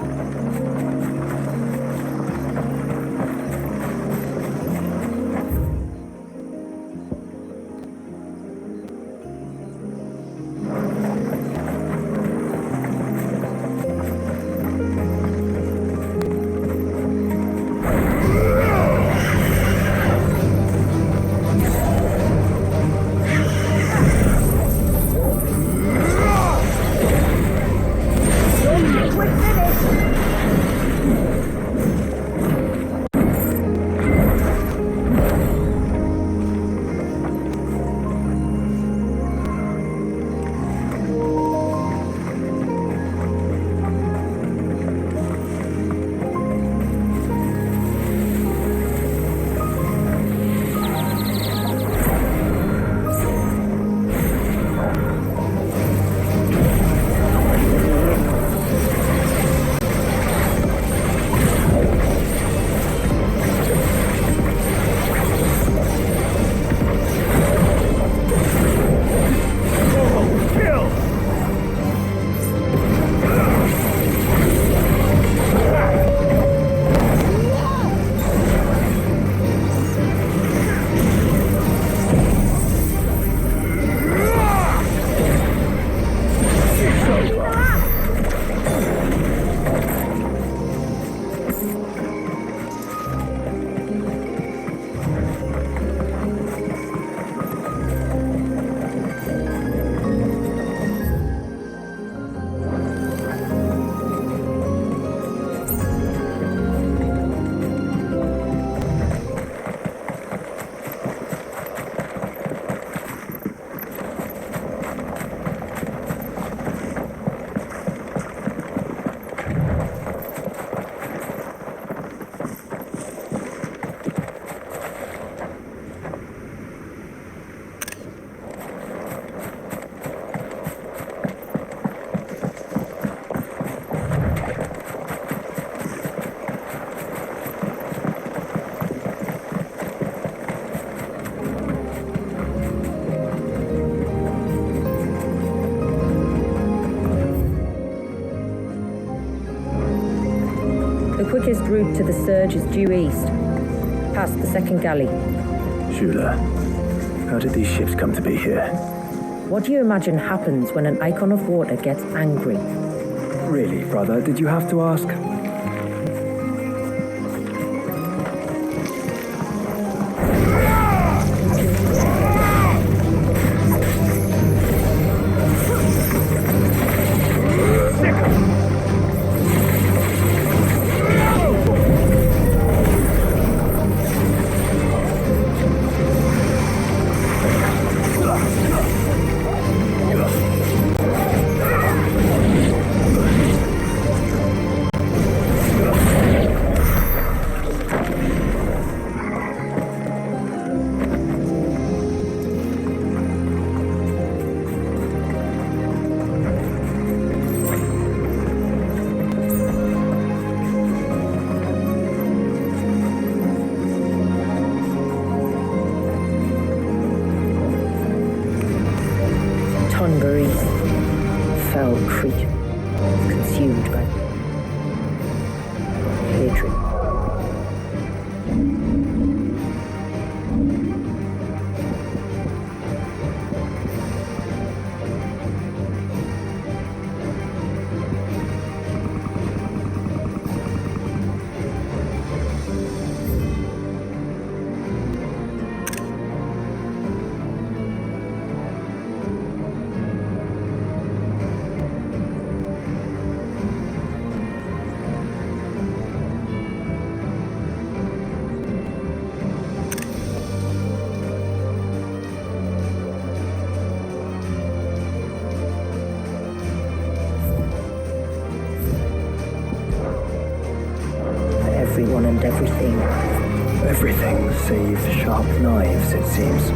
The quickest route to the surge is due east, past the second galley. Shula, how did these ships come to be here? What do you imagine happens when an icon of water gets angry? Really, brother, did you have to ask? foul creature, consumed by hatred. Everyone and everything. Everything save sharp knives, it seems.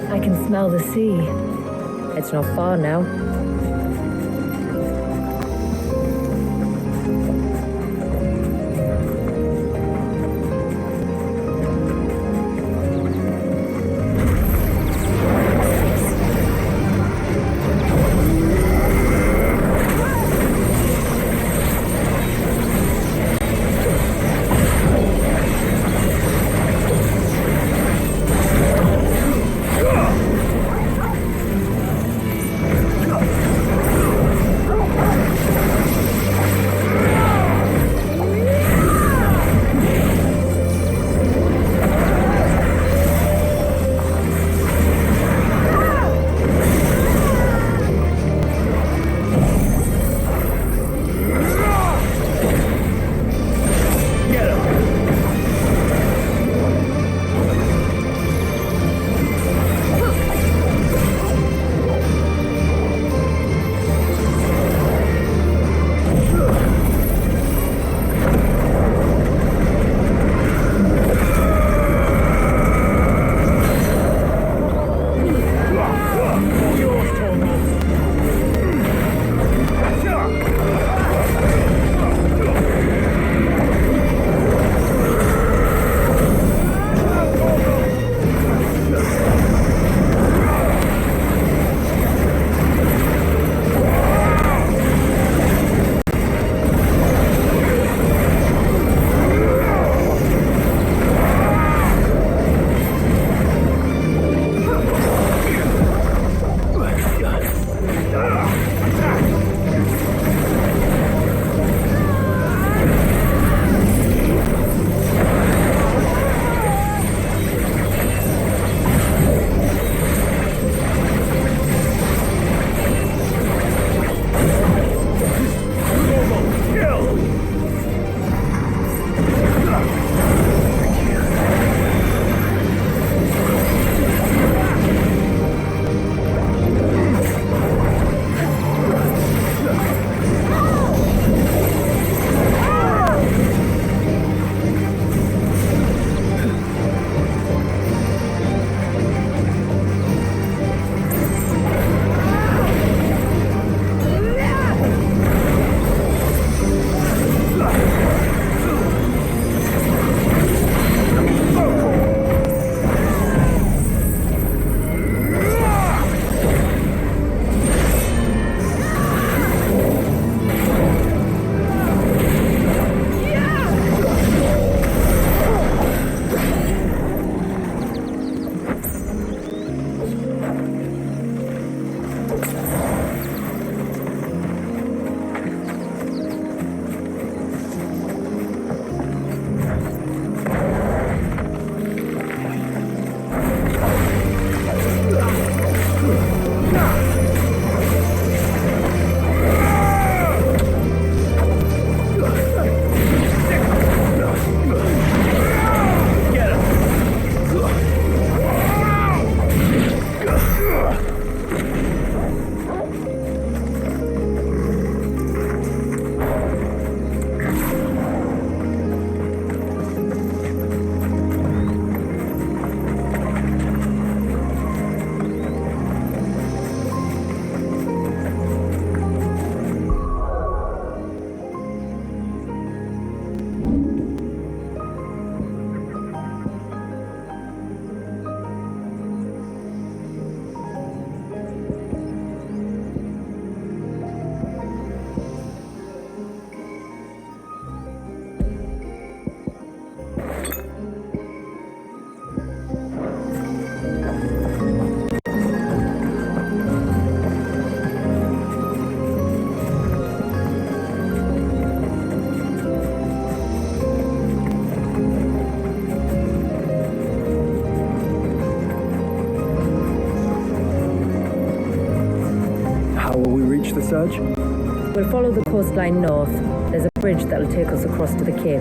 I can smell the sea. It's not far now. How will we reach the surge? We'll follow the coastline north. There's a bridge that'll take us across to the cape.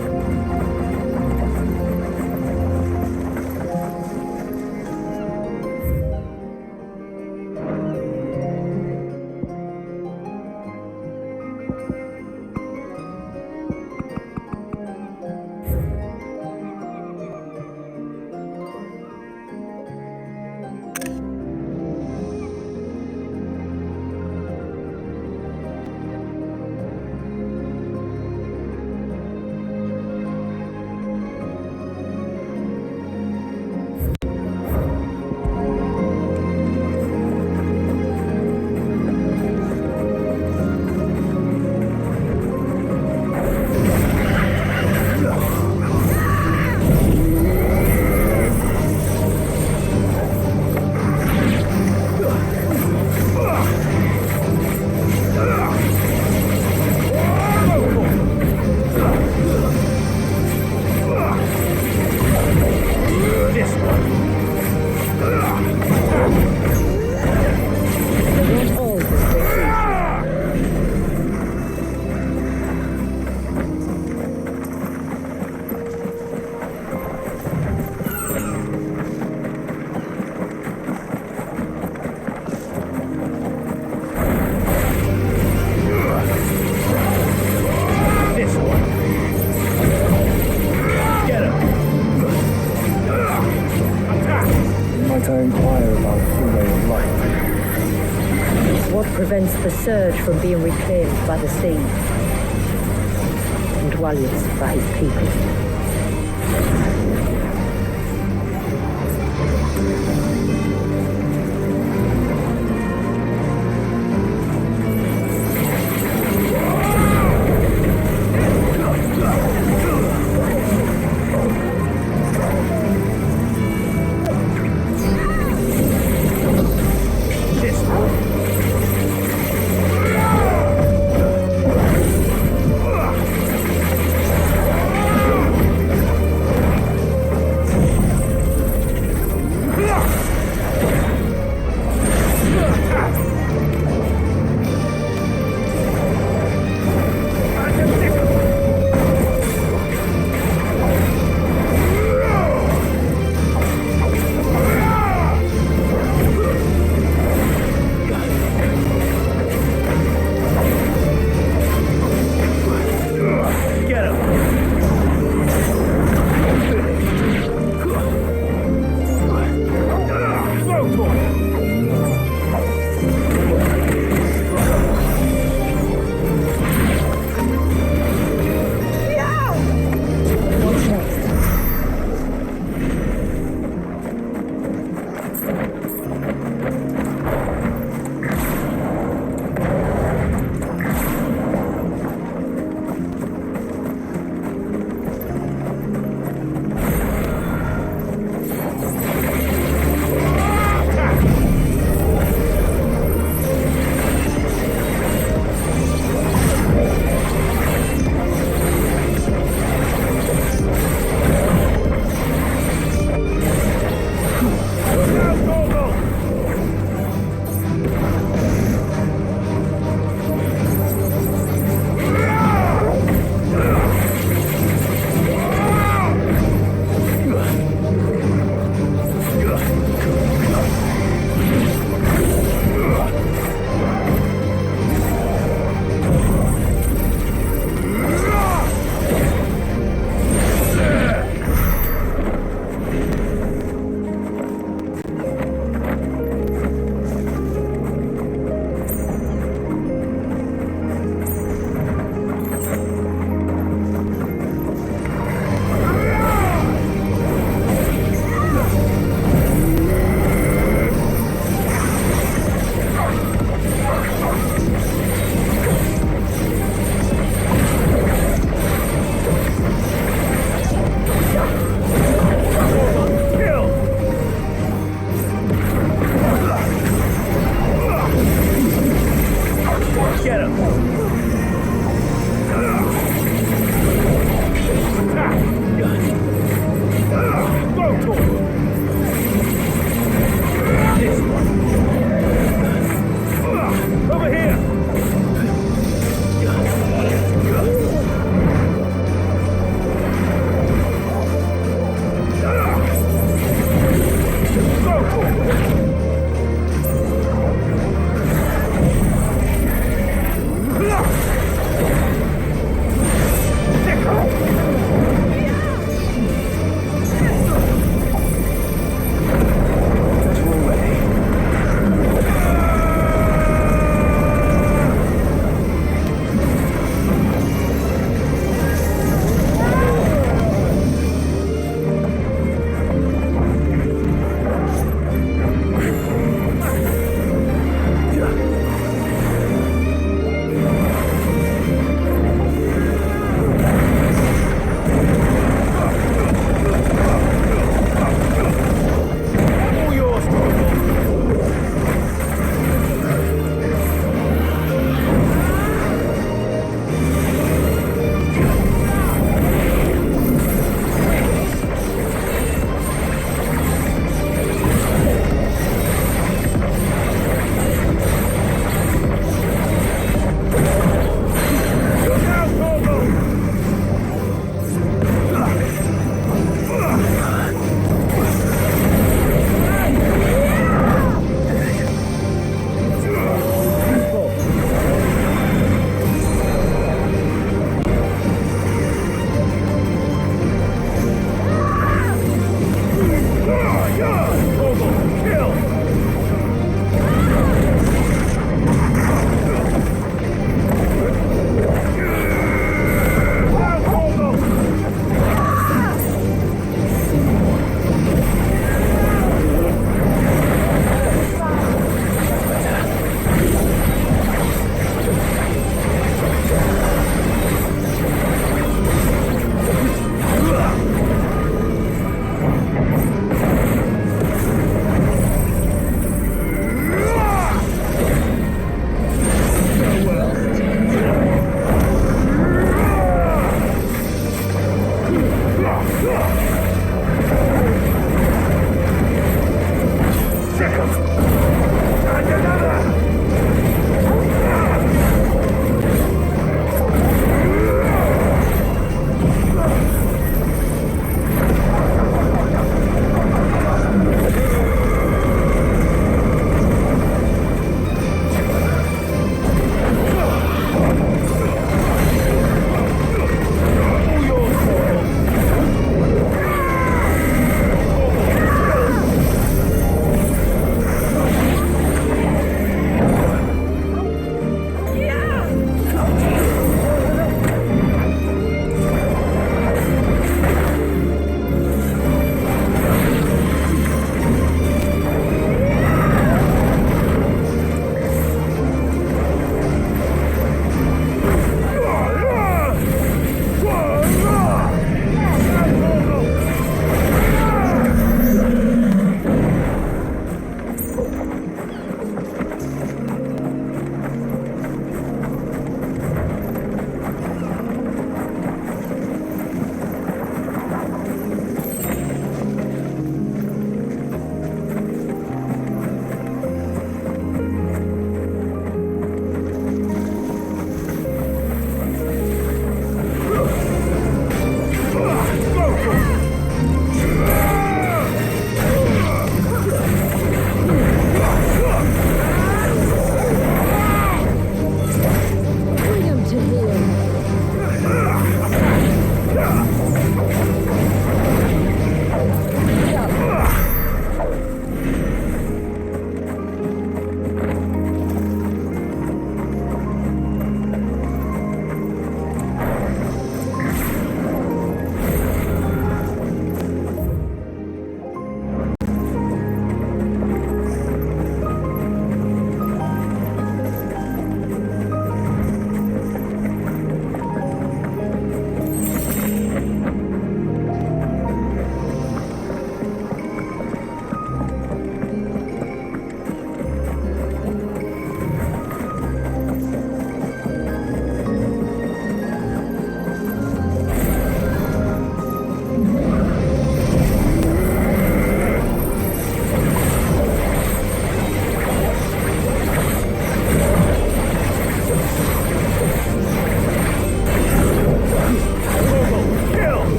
Prevents the surge from being reclaimed by the sea, and Walius by his people.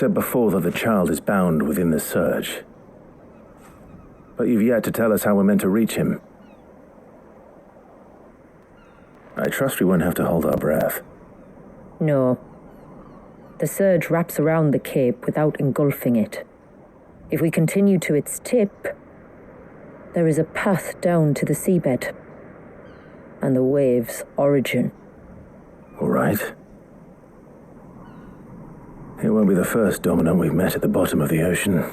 said before that the child is bound within the surge. But you've yet to tell us how we're meant to reach him. I trust we won't have to hold our breath. No. The surge wraps around the cape without engulfing it. If we continue to its tip, there is a path down to the seabed and the wave's origin. All right. It won't be the first dominant we've met at the bottom of the ocean.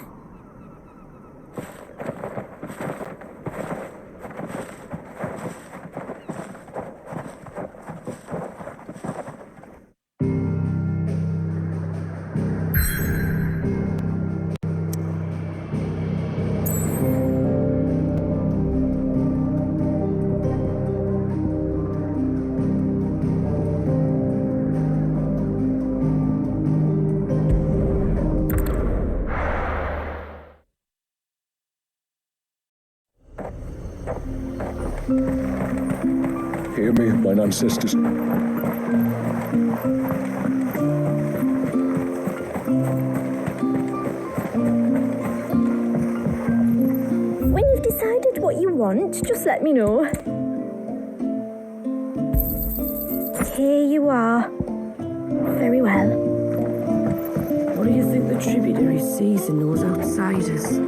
Hear me, mine ancestors. When you've decided what you want, just let me know. Here you are. Very well. What do you think the tributary sees in those outsiders?